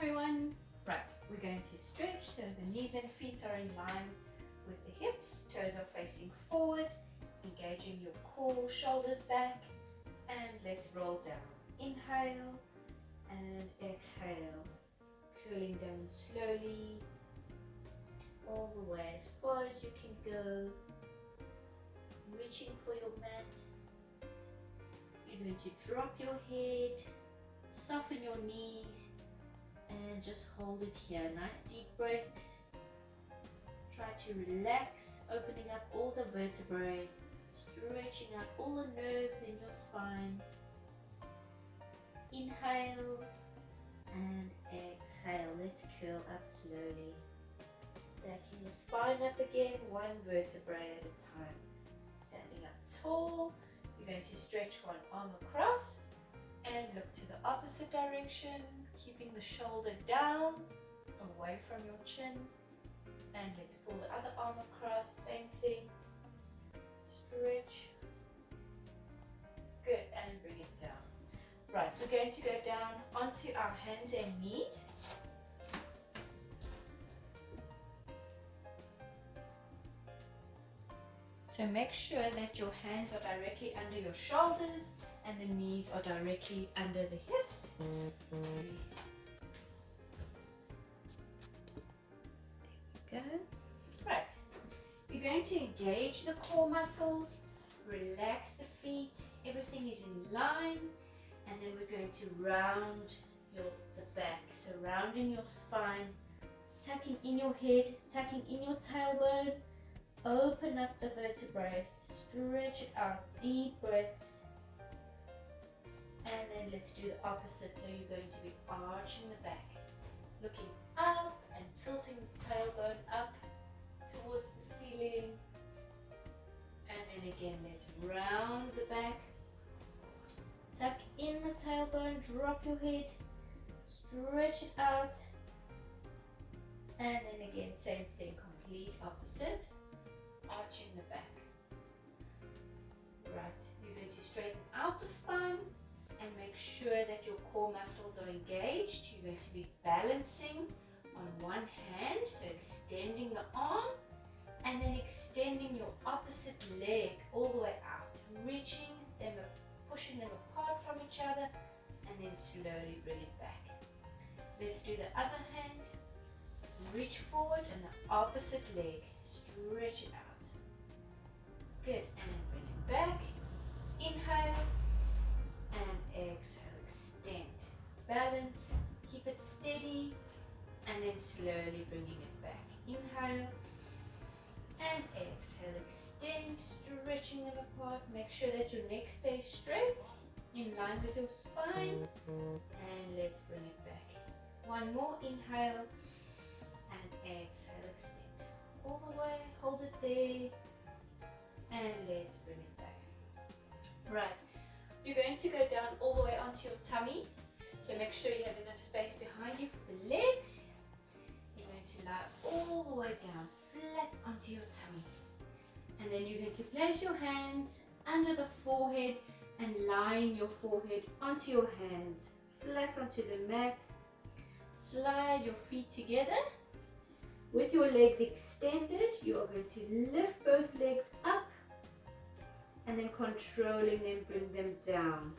everyone. Right, we're going to stretch so the knees and feet are in line with the hips, toes are facing forward, engaging your core, shoulders back, and let's roll down. Inhale and exhale, curling down slowly, all the way as far as you can go, reaching for your mat. You're going to drop your head, soften your knees, and just hold it here. Nice deep breaths. Try to relax, opening up all the vertebrae, stretching out all the nerves in your spine. Inhale and exhale. Let's curl up slowly. Stacking the spine up again, one vertebrae at a time. Standing up tall. You're going to stretch one arm across and look to the opposite direction, keeping the shoulder down, away from your chin. And let's pull the other arm across, same thing. Stretch. Good, and bring it down. Right, we're going to go down onto our hands and knees. So make sure that your hands are directly under your shoulders and the knees are directly under the hips. There we go. Right. You're going to engage the core muscles, relax the feet, everything is in line, and then we're going to round the back. So rounding your spine, tucking in your head, tucking in your tailbone, open up the vertebrae, stretch it out, deep breaths. And then let's do the opposite. So you're going to be arching the back, looking up and tilting the tailbone up towards the ceiling. And then again, let's round the back, tuck in the tailbone, drop your head, stretch it out. And then again, same thing, complete opposite, arching the back. Right, you're going to straighten out the spine and make sure that your core muscles are engaged. You're going to be balancing on one hand, so extending the arm and then extending your opposite leg all the way out, reaching them, pushing them apart from each other, and then slowly bring it back. Let's do the other hand. Reach forward and the opposite leg, stretch it out. Good, and bring it back. Inhale and exhale, extend. Balance, keep it steady, and then slowly bringing it back. Inhale and exhale, extend, stretching them apart. Make sure that your neck stays straight, in line with your spine, and let's bring it back. One more, inhale and exhale, extend. All the way, hold it there, and let's bring it back. Right. You're going to go down all the way onto your tummy. So make sure you have enough space behind you for the legs. You're going to lie all the way down, flat onto your tummy. And then you're going to place your hands under the forehead and line your forehead onto your hands, flat onto the mat. Slide your feet together. With your legs extended, you are going to lift both legs up, and then controlling them, bring them down.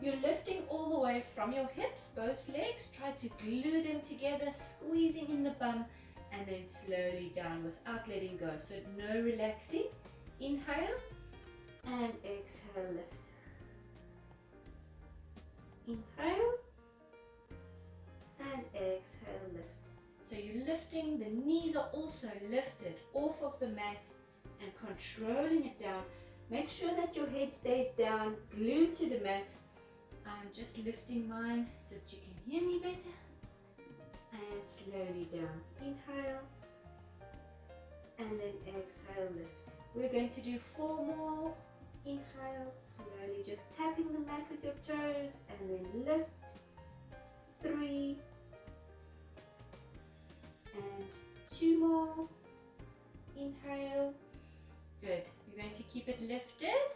You're lifting all the way from your hips, both legs. Try to glue them together, squeezing in the bum, and then slowly down without letting go. So no relaxing. Inhale and exhale, lift. Inhale and exhale, lift. So you're lifting, the knees are also lifted off of the mat and controlling it down. Make sure that your head stays down, glued to the mat. I'm just lifting mine so that you can hear me better. And slowly down. Inhale. And then exhale, lift. We're going to do 4 more. Inhale, slowly just tapping the mat with your toes. And then lift. 3. And 2 more. Inhale. Good. You're going to keep it lifted,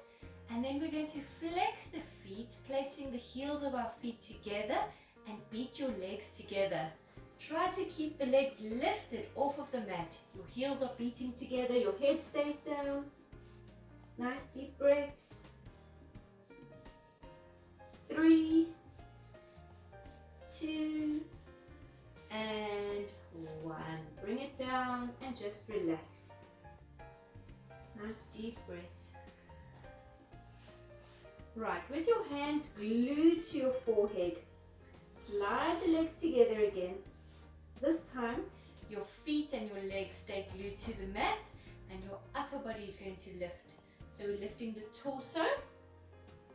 and then we're going to flex the feet, placing the heels of our feet together and beat lift your legs together. Try to keep the legs lifted off of the mat. Your heels are beating together, your head stays down. Nice deep breaths. 3, 2, and 1. Bring it down and just relax. Nice deep breath. Right, with your hands glued to your forehead, slide the legs together again. This time, your feet and your legs stay glued to the mat and your upper body is going to lift. So we're lifting the torso.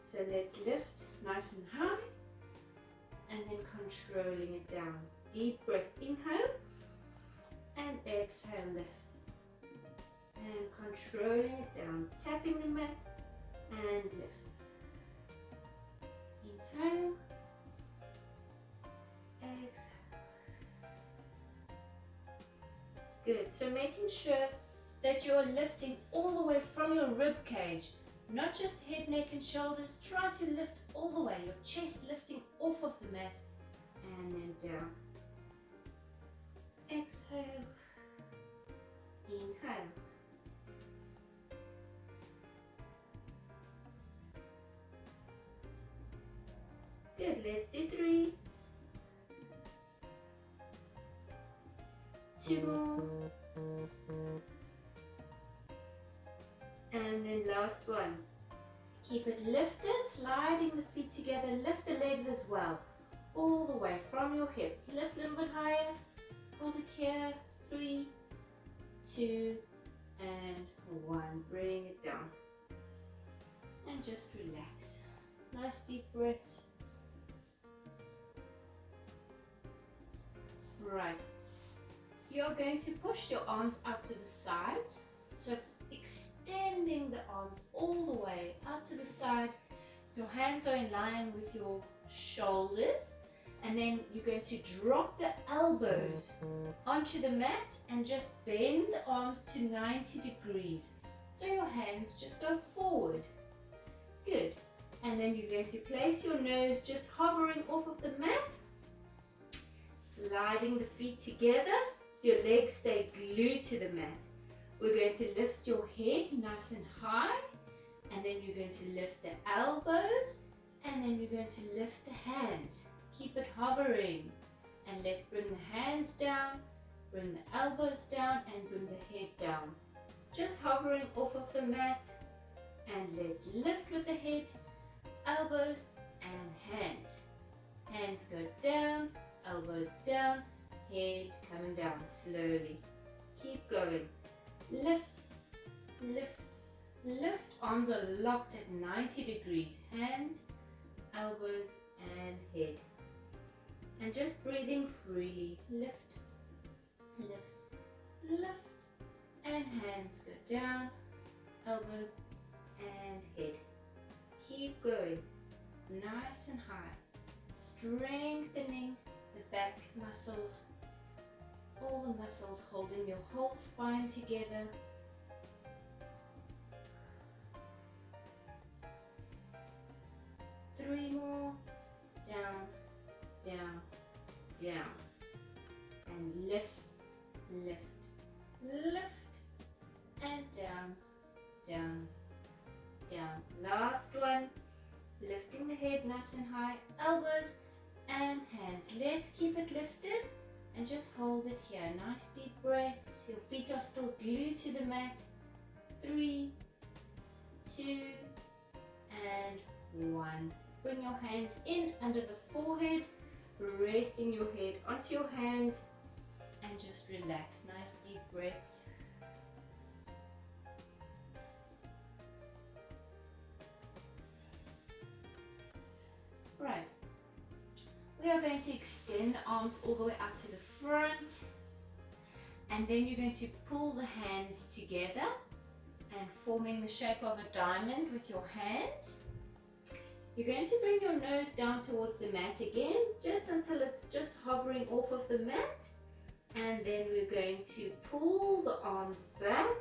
So let's lift nice and high and then controlling it down. Deep breath, inhale and exhale, lift. And controlling it down, tapping the mat and lift. Inhale, exhale. Good, so making sure that you're lifting all the way from your rib cage, not just head, neck and shoulders. Try to lift all the way, your chest lifting off of the mat and then down. Exhale, inhale. Good, let's do 3. 2 more. And then last one. Keep it lifted, sliding the feet together. Lift the legs as well. All the way from your hips. Lift a little bit higher. Hold it here. 3, 2, and 1. Bring it down. And just relax. Nice deep breath. Right. You're going to push your arms out to the sides. So extending the arms all the way out to the sides. Your hands are in line with your shoulders. And then you're going to drop the elbows onto the mat and just bend the arms to 90 degrees. So your hands just go forward. Good. And then you're going to place your nose just hovering off of the mat. Sliding the feet together. Your legs stay glued to the mat. We're going to lift your head nice and high. And then you're going to lift the elbows. And then you're going to lift the hands. Keep it hovering. And let's bring the hands down, bring the elbows down, and bring the head down. Just hovering off of the mat. And let's lift with the head, elbows, and hands. Hands go down, elbows down, head coming down slowly. Keep going. Lift, lift, lift. Arms are locked at 90 degrees. Hands, elbows, and head. And just breathing freely. Lift, lift, lift. And hands go down, elbows, and head. Keep going. Nice and high. Strengthening the back muscles. All the muscles holding your whole spine together. Three more. Down, down, down. And lift, lift, lift. And down, down, down. Last one. Lifting the head nice and high. Elbows and hands. Let's keep it lifted. And just hold it here. Nice deep breaths. Your feet are still glued to the mat. 3, 2, and 1. Bring your hands in under the forehead. Resting your head onto your hands. And just relax. Nice deep breaths. Right. We are going to extend the arms all the way out to the front. And then you're going to pull the hands together and forming the shape of a diamond with your hands. You're going to bring your nose down towards the mat again, just until it's just hovering off of the mat. And then we're going to pull the arms back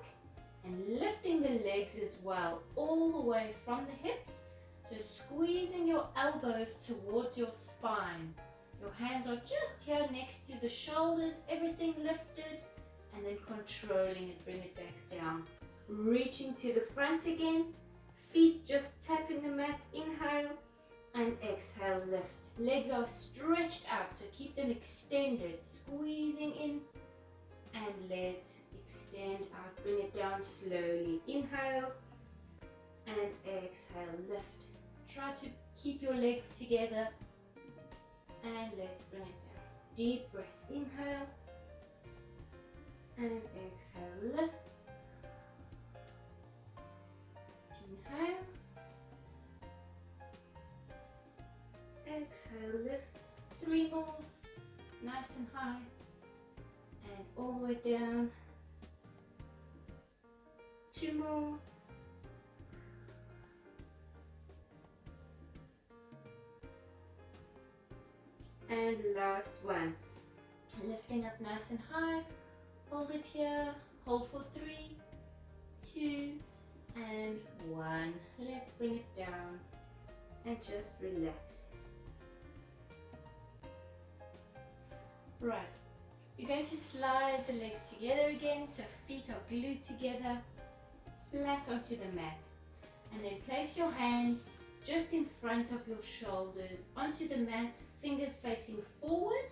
and lifting the legs as well, all the way from the hips. So squeezing your elbows towards your spine. Your hands are just here next to the shoulders, everything lifted, and then controlling it, bring it back down. Reaching to the front again, feet just tapping the mat, inhale, and exhale, lift. Legs are stretched out, so keep them extended, squeezing in, and let's extend out, bring it down slowly. Inhale, and exhale, lift. Try to keep your legs together, and let's bring it down. Deep breath, inhale, and exhale, lift. Inhale, exhale, lift. 3 more, nice and high, and all the way down. 2 more. And last one. Lifting up nice and high. Hold it here. Hold for 3, 2, and 1. Let's bring it down and just relax. Right. You're going to slide the legs together again, so feet are glued together, flat onto the mat. And then place your hands just in front of your shoulders onto the mat, fingers facing forward.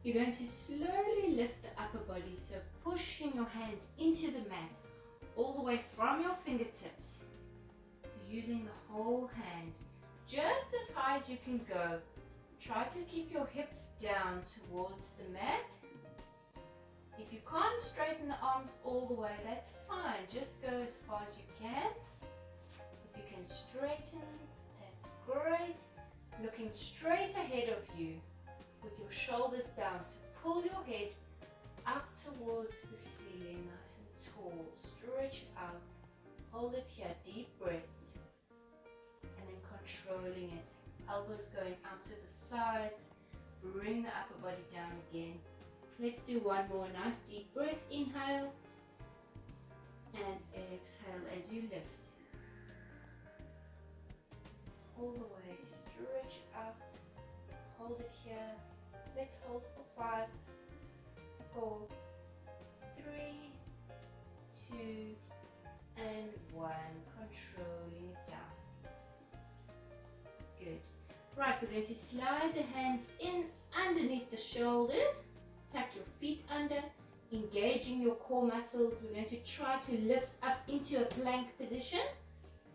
You're going to slowly lift the upper body, so pushing your hands into the mat all the way from your fingertips. So using the whole hand, just as high as you can go. Try to keep your hips down towards the mat. If you can't straighten the arms all the way, that's fine. Just go as far as you can. If you can straighten, that's great. Looking straight ahead of you with your shoulders down. So pull your head up towards the ceiling, nice and tall. Stretch out. Hold it here, deep breaths. And then controlling it. Elbows going out to the sides. Bring the upper body down again. Let's do one more nice deep breath. Inhale and exhale as you lift. All the way. Stretch out. Hold it here. Let's hold for 5, 4, 3, 2, and 1. Controlling it down. Good. Right, we're going to slide the hands in underneath the shoulders. Tuck your feet under, engaging your core muscles. We're going to try to lift up into a plank position.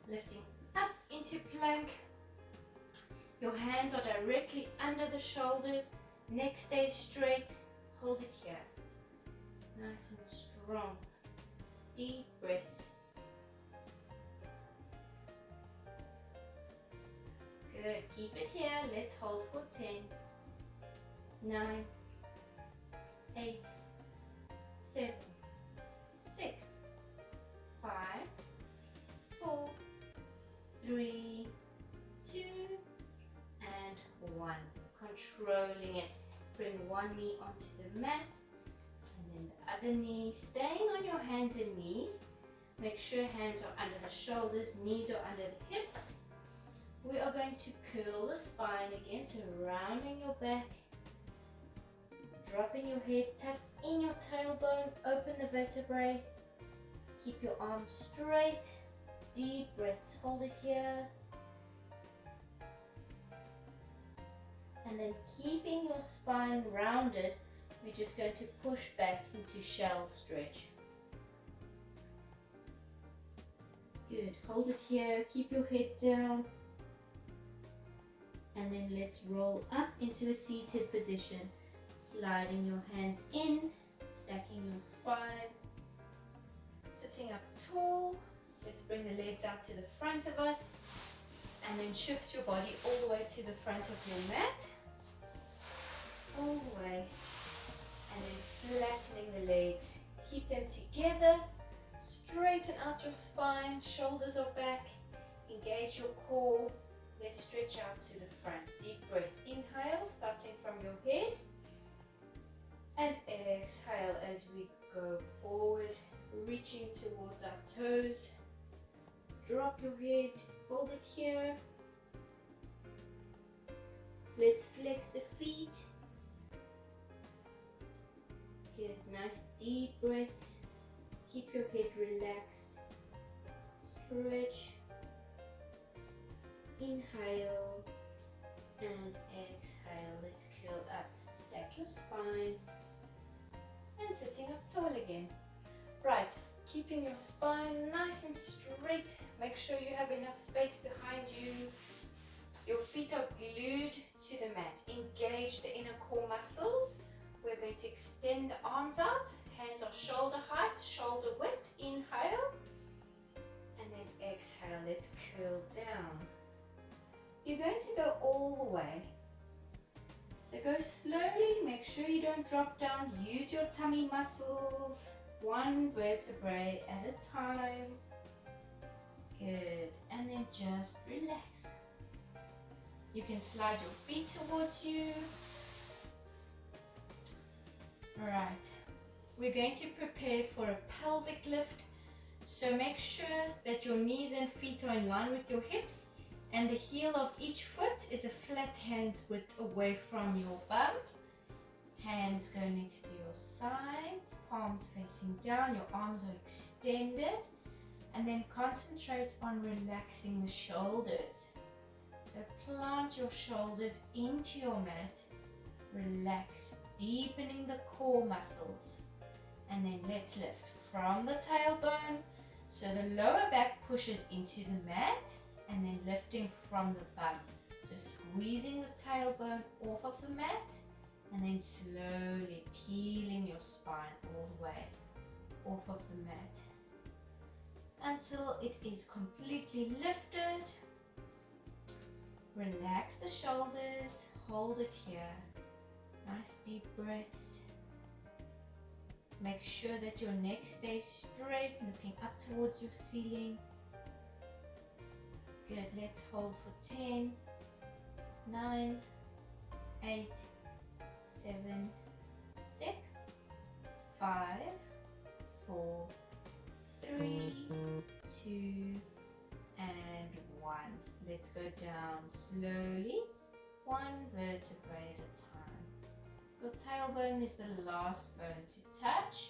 Lifting up into plank. Your hands are directly under the shoulders. Neck stays straight. Hold it here. Nice and strong. Deep breaths. Good. Keep it here. Let's hold for 10, 9, 8, 7, 6, 5, 4, 3, 2, and 1. Controlling it. Bring one knee onto the mat and then the other knee. Staying on your hands and knees. Make sure hands are under the shoulders, knees are under the hips. We are going to curl the spine again, so rounding your back, dropping your head, tuck in your tailbone, open the vertebrae, keep your arms straight, deep breaths, hold it here, and then keeping your spine rounded, we're just going to push back into shell stretch. Good, hold it here, keep your head down. And then let's roll up into a seated position. Sliding your hands in, stacking your spine. Sitting up tall. Let's bring the legs out to the front of us. And then shift your body all the way to the front of your mat. All the way. And then flattening the legs. Keep them together. Straighten out your spine. Shoulders are back. Engage your core. Let's stretch out to the front. Deep breath. Inhale, starting from your head. And exhale as we go forward, reaching towards our toes. Drop your head, hold it here. Let's flex the feet. Good, nice deep breaths. Keep your head relaxed. Stretch. Inhale and exhale. Let's curl up. Stack your spine. And sitting up tall again. Right, keeping your spine nice and straight. Make sure you have enough space behind you. Your feet are glued to the mat. Engage the inner core muscles. We're going to extend the arms out. Hands are shoulder height, shoulder width. Inhale. And then exhale. Let's curl down. You're going to go all the way. So go slowly. Make sure you don't drop down. Use your tummy muscles. One vertebrae at a time. Good. And then just relax. You can slide your feet towards you. Alright. We're going to prepare for a pelvic lift. So make sure that your knees and feet are in line with your hips and the heel of each foot is a flat hand width away from your bum. Hands go next to your sides, palms facing down, your arms are extended, and then concentrate on relaxing the shoulders. So plant your shoulders into your mat, relax, deepening the core muscles, and then let's lift from the tailbone, so the lower back pushes into the mat, and then lifting from the bum. So squeezing the tailbone off of the mat, and then slowly peeling your spine all the way off of the mat until it is completely lifted. Relax the shoulders, hold it here. Nice deep breaths. Make sure that your neck stays straight, looking up towards your ceiling. Good, let's hold for 10, 9, 8, 7, 6, 5, 4, 3, 2, and 1. Let's go down slowly, one vertebrae at a time. Your tailbone is the last bone to touch,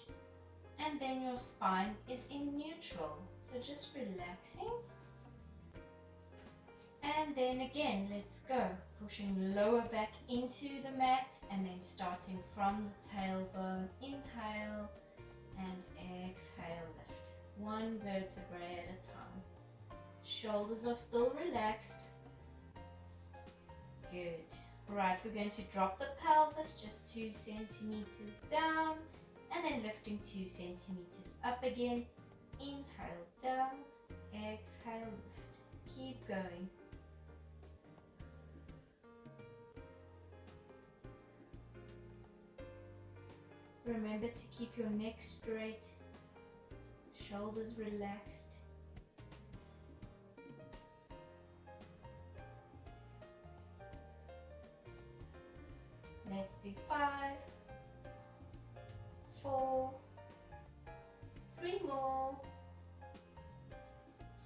and then your spine is in neutral. So just relaxing. And then again, let's go. Pushing lower back into the mat and then starting from the tailbone. Inhale and exhale, lift. One vertebrae at a time. Shoulders are still relaxed. Good. Right, we're going to drop the pelvis just 2 centimeters down and then lifting 2 centimeters up again. Inhale down, exhale, lift. Keep going. Remember to keep your neck straight, shoulders relaxed. Let's do 5, 4, 3 more,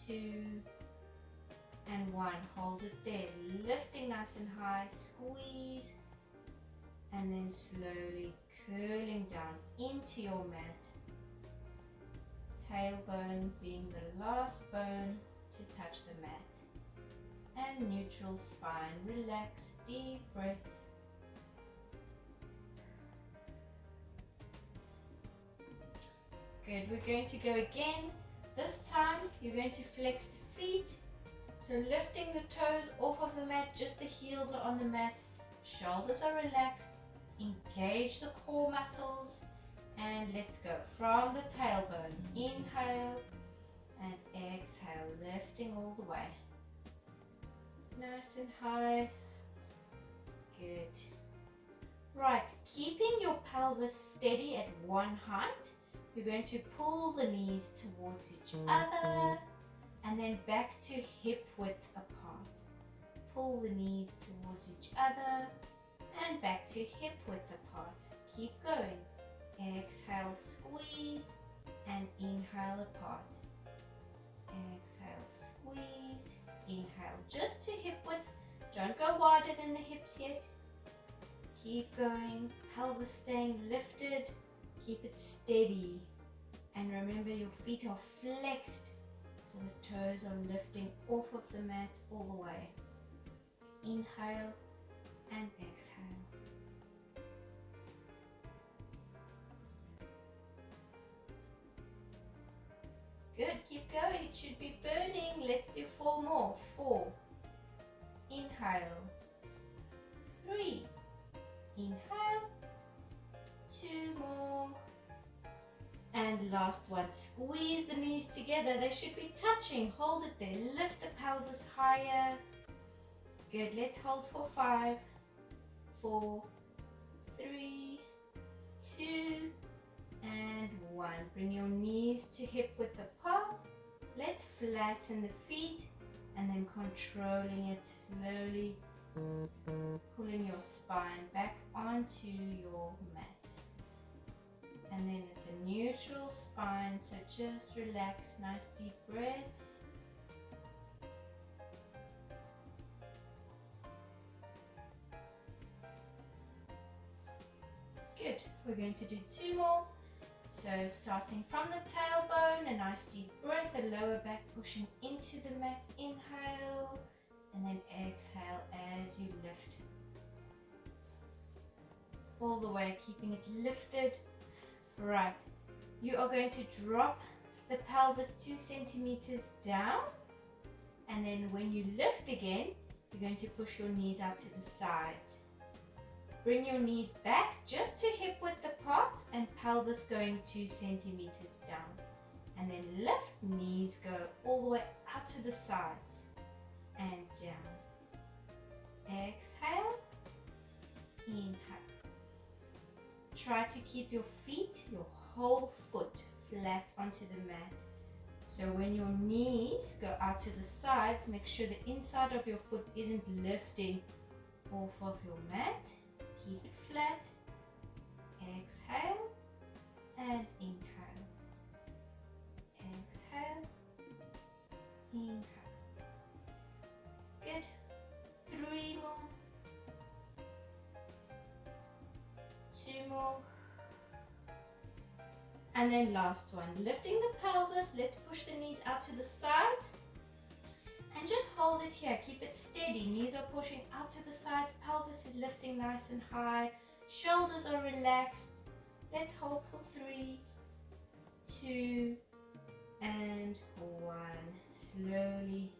2, and 1. Hold it there, lifting nice and high, squeeze, and then slowly curling down into your mat. Tailbone being the last bone to touch the mat. And neutral spine, relax, deep breaths. Good, we're going to go again. This time you're going to flex the feet. So lifting the toes off of the mat, just the heels are on the mat. Shoulders are relaxed. Engage the core muscles. And let's go from the tailbone. Inhale and exhale, lifting all the way. Nice and high. Good. Right, keeping your pelvis steady at one height. You're going to pull the knees towards each other and then back to hip width apart. Pull the knees towards each other and back to hip width apart. Keep going. Exhale, squeeze, and inhale apart. Exhale, squeeze, inhale just to hip width, Don't go wider than the hips yet. Keep going, pelvis staying lifted. Keep it steady. And remember, your feet are flexed, so the toes are lifting off of the mat all the way. Inhale and exhale. Good, keep going. It should be burning. Let's do 4 more. 4. Inhale. 3. Inhale. 2 more. And last one. Squeeze the knees together. They should be touching. Hold it there. Lift the pelvis higher. Good. Let's hold for 5, 4, 3, 2, and 1. Bring your knees to hip width apart. Let's flatten the feet and then controlling it slowly. Pulling your spine back onto your mat. And then it's a neutral spine, so just relax. Nice deep breaths. Good. We're going to do 2 more. So starting from the tailbone, a nice deep breath, the lower back pushing into the mat. Inhale and then exhale as you lift. All the way, keeping it lifted. Right. You are going to drop the pelvis 2 centimeters down. And then when you lift again, you're going to push your knees out to the sides. Bring your knees back just to hip width apart and pelvis going 2 centimeters down. And then lift, knees go all the way out to the sides and down. Exhale, inhale. Try to keep your feet, your whole foot flat onto the mat. So when your knees go out to the sides, make sure the inside of your foot isn't lifting off of your mat. Keep it flat. Exhale and inhale. Exhale, inhale. Good. 3 more. 2 more. And then last one. Lifting the pelvis. Let's push the knees out to the sides. And just hold it here. Keep it steady. Knees are pushing out to the sides. Pelvis is lifting nice and high. Shoulders are relaxed. Let's hold for 3, 2, and 1. Slowly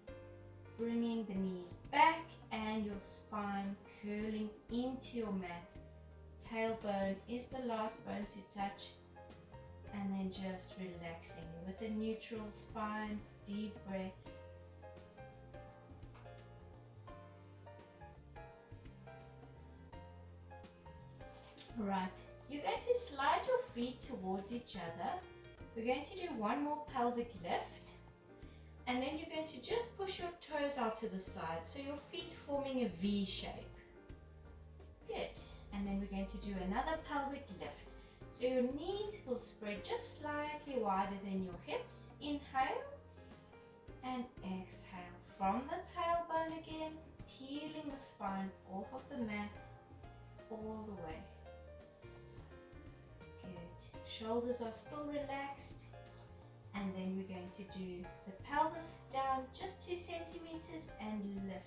bringing the knees back and your spine curling into your mat. Tailbone is the last bone to touch. And then just relaxing with a neutral spine. Deep breaths. Right, you're going to slide your feet towards each other. We're going to do 1 more pelvic lift. And then you're going to just push your toes out to the side. So your feet forming a V shape. Good. And then we're going to do another pelvic lift. So your knees will spread just slightly wider than your hips. Inhale and exhale. From the tailbone again, peeling the spine off of the mat all the way. Good. Shoulders are still relaxed. And then we're going to do the pelvis down just 2 centimeters and lift.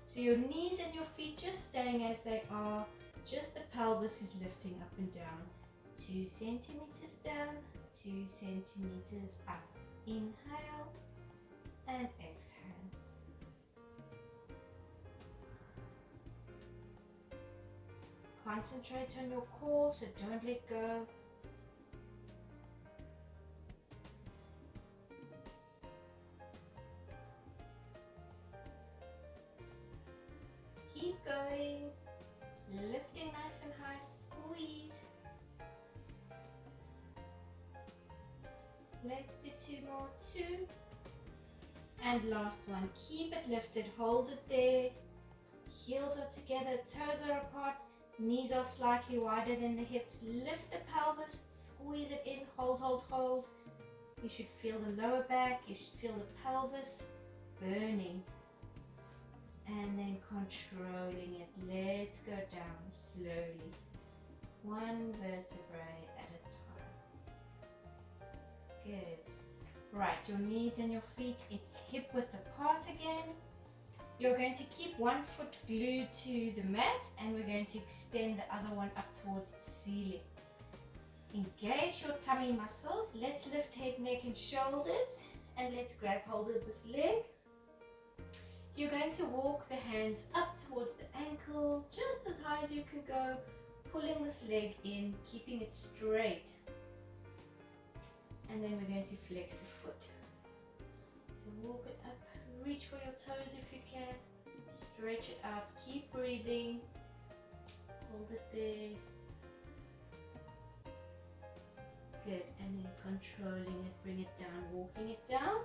So your knees and your feet just staying as they are. Just the pelvis is lifting up and down. 2 centimeters down, 2 centimeters up. Inhale and exhale. Concentrate on your core, so don't let go. Keep going. Lifting nice and high, squeeze. Let's do 2 more, 2. And last one, keep it lifted, hold it there. Heels are together, toes are apart, knees are slightly wider than the hips. Lift the pelvis, squeeze it in, hold, hold, hold. You should feel the lower back, you should feel the pelvis burning. and then controlling it. Let's go down slowly, one vertebrae at a time. Good. Right, your knees and your feet hip width apart again. You're going to keep one foot glued to the mat, and we're going to extend the other one up towards the ceiling. Engage your tummy muscles. Let's lift head, neck and shoulders, and let's grab hold of this leg. You're going to walk the hands up towards the ankle, just as high as you can go, pulling this leg in, keeping it straight. And then we're going to flex the foot. So walk it up, reach for your toes if you can, stretch it out, keep breathing, hold it there. Good, and then controlling it, bring it down, walking it down.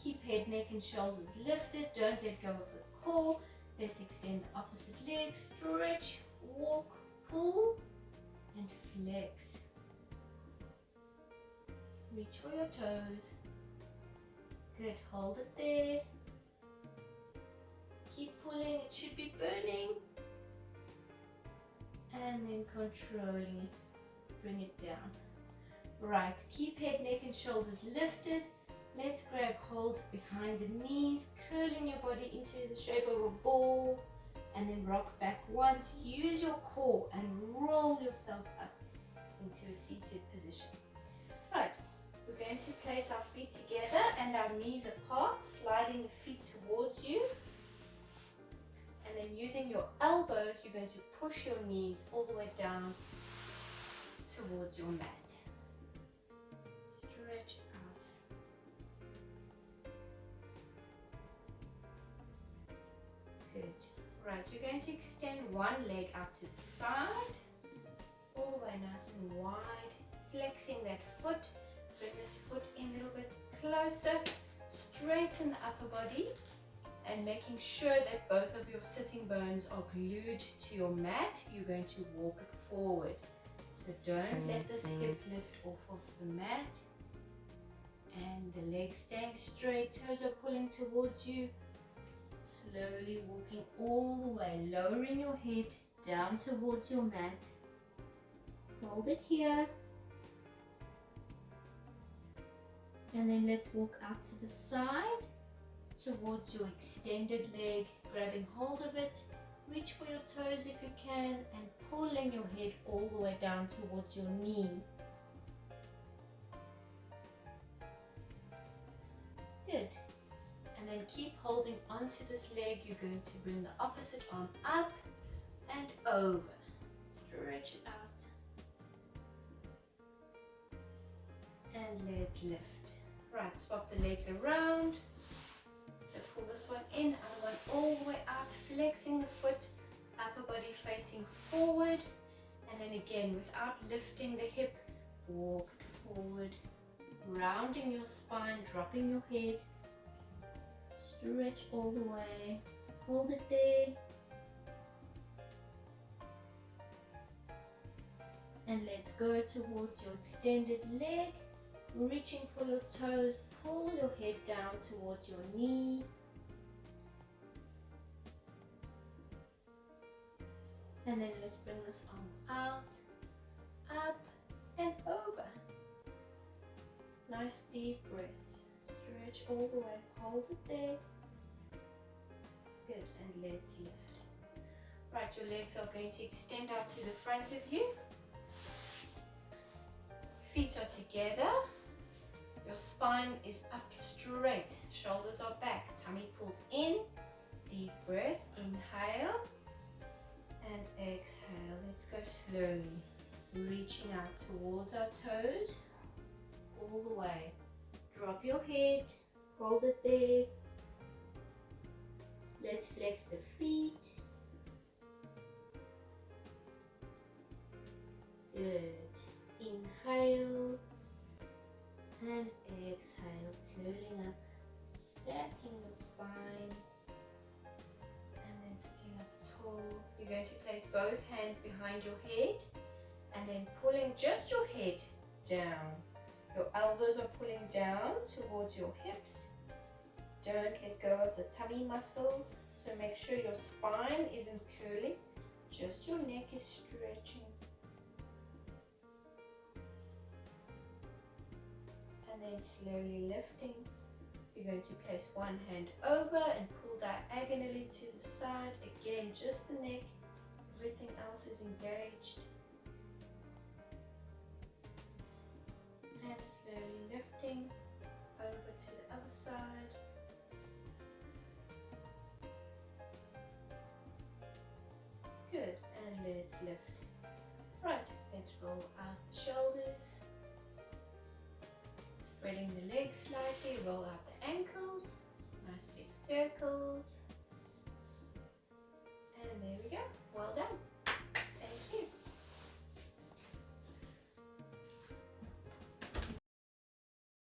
Keep head, neck and shoulders lifted, don't let go of the core. Let's extend the opposite leg, stretch, walk, pull, and flex. Reach for your toes. Good, hold it there. Keep pulling, it should be burning. And then controlling it, bring it down. Right, keep head, neck and shoulders lifted. Let's grab hold behind the knees, curling your body into the shape of a ball, and then rock back once. Use your core and roll yourself up into a seated position. Right, we're going to place our feet together and our knees apart, sliding the feet towards you. And then using your elbows, you're going to push your knees all the way down towards your mat. Stretch out. Good. Right, you're going to extend one leg out to the side, all the way nice and wide, flexing that foot. Bring this foot in a little bit closer, straighten the upper body, and making sure that both of your sitting bones are glued to your mat. You're going to walk it forward. So don't let this hip lift off of the mat. And the legs staying straight, toes are pulling towards you. Slowly walking all the way, lowering your head down towards your mat. Hold it here. And then let's walk out to the side towards your extended leg, grabbing hold of it. Reach for your toes if you can, and pulling your head all the way down towards your knee. Good. And then keep holding onto this leg. You're going to bring the opposite arm up and over. Stretch it out. And let's lift. Right, swap the legs around. So pull this one in, other one all the way out, flexing the foot, upper body facing forward. And then again, without lifting the hip, walk it forward, rounding your spine, dropping your head. Stretch all the way, hold it there. And let's go towards your extended leg, reaching for your toes, pull your head down towards your knee. And then let's bring this arm out, up and over. Nice deep breaths. Stretch all the way, hold it there. Good, and let's lift. Right, your legs are going to extend out to the front of you. Feet are together. Your spine is up straight, shoulders are back, tummy pulled in. Deep breath, inhale and exhale. Let's go slowly, reaching out towards our toes, all the way. Drop your head, hold it there. Let's flex the feet. Good. Inhale and exhale, curling up, stacking your spine, and then sitting up tall. You're going to place both hands behind your head and then pulling just your head down. Your elbows are pulling down towards your hips. Don't let go of the tummy muscles. So make sure your spine isn't curling, just your neck is stretching. And then slowly lifting. You're going to place one hand over and pull diagonally to the side. Again, just the neck, everything else is engaged. And slowly lifting over to the other side. Good, and let's lift. Right, let's roll out the shoulders. Spreading the legs slightly, roll out